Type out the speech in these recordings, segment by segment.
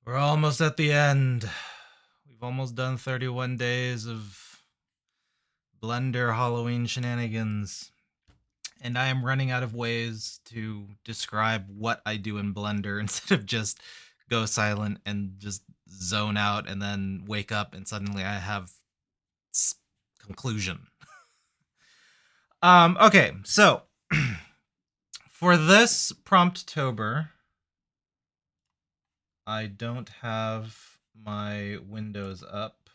We're almost at the end. We've almost done 31 days of Blender Halloween shenanigans. And I am running out of ways to describe what I do in Blender instead of just go silent and just zone out and then wake up and suddenly I have conclusion. Okay, so for this Promptober, I don't have my windows up.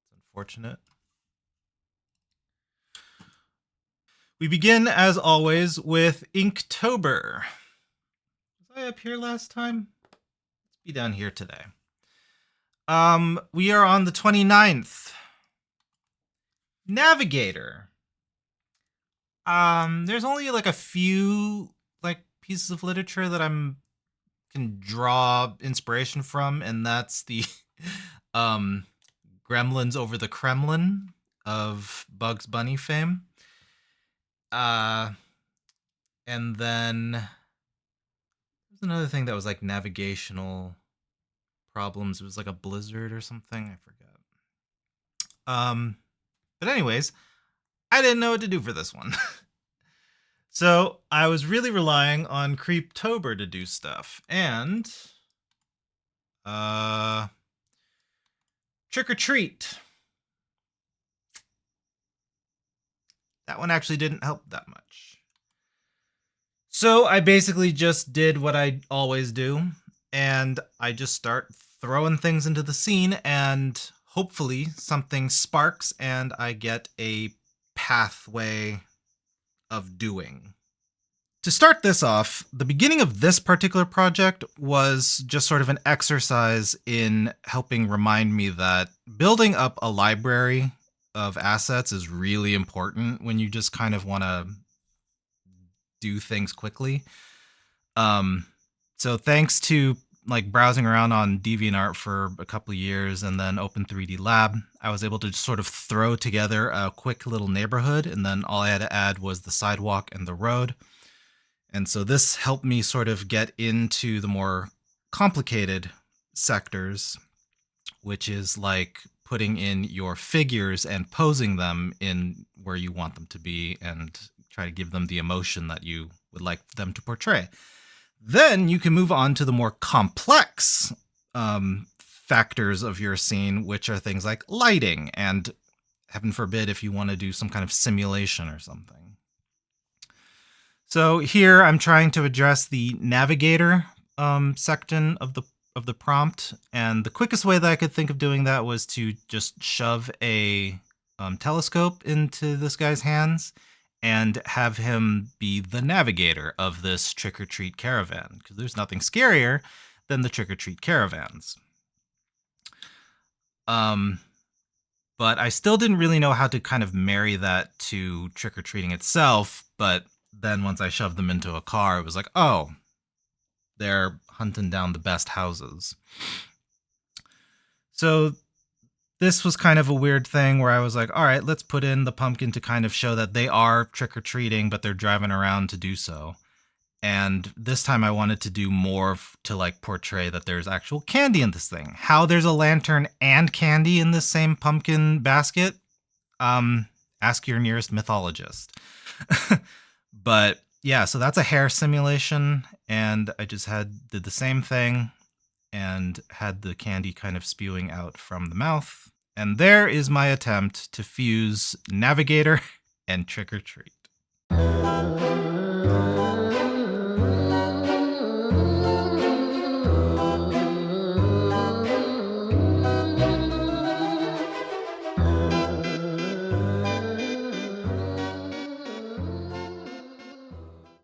It's unfortunate. We begin, as always, with Inktober. Was I up here last time? Let's be down here today. We are on the 29th. Navigator. There's only like a few like pieces of literature that can draw inspiration from, and that's the Gremlins over the Kremlin of Bugs Bunny fame. And then there's another thing that was like navigational problems. It was like a blizzard or something. I forget. But anyways, I didn't know what to do for this one. So I was really relying on Creeptober to do stuff. And Trick or Treat. That one actually didn't help that much. So I basically just did what I always do, and I just start throwing things into the scene, and hopefully something sparks and I get a pathway of doing. To start this off, the beginning of this particular project was just sort of an exercise in helping remind me that building up a library of assets is really important when you just kind of want to do things quickly. So thanks to like browsing around on DeviantArt for a couple of years and then Open 3D Lab, I was able to just sort of throw together a quick little neighborhood, and then all I had to add was the sidewalk and the road. And so this helped me sort of get into the more complicated sectors, which is like putting in your figures and posing them in where you want them to be and try to give them the emotion that you would like them to portray. Then you can move on to the more complex factors of your scene, which are things like lighting and, heaven forbid, if you want to do some kind of simulation or something. So here I'm trying to address the navigator section of the prompt, and the quickest way that I could think of doing that was to just shove a telescope into this guy's hands and have him be the navigator of this trick-or-treat caravan, because there's nothing scarier than the trick-or-treat caravans. But I still didn't really know how to kind of marry that to trick-or-treating itself, but then once I shoved them into a car, it was like, oh, they're hunting down the best houses. So this was kind of a weird thing where I was like, all right, let's put in the pumpkin to kind of show that they are trick-or-treating, but they're driving around to do so. And this time I wanted to do more to like portray that there's actual candy in this thing. How there's a lantern and candy in this same pumpkin basket? Ask your nearest mythologist. But yeah, so that's a hair simulation, and I just did the same thing and had the candy kind of spewing out from the mouth. And there is my attempt to fuse Navigator and Trick or Treat.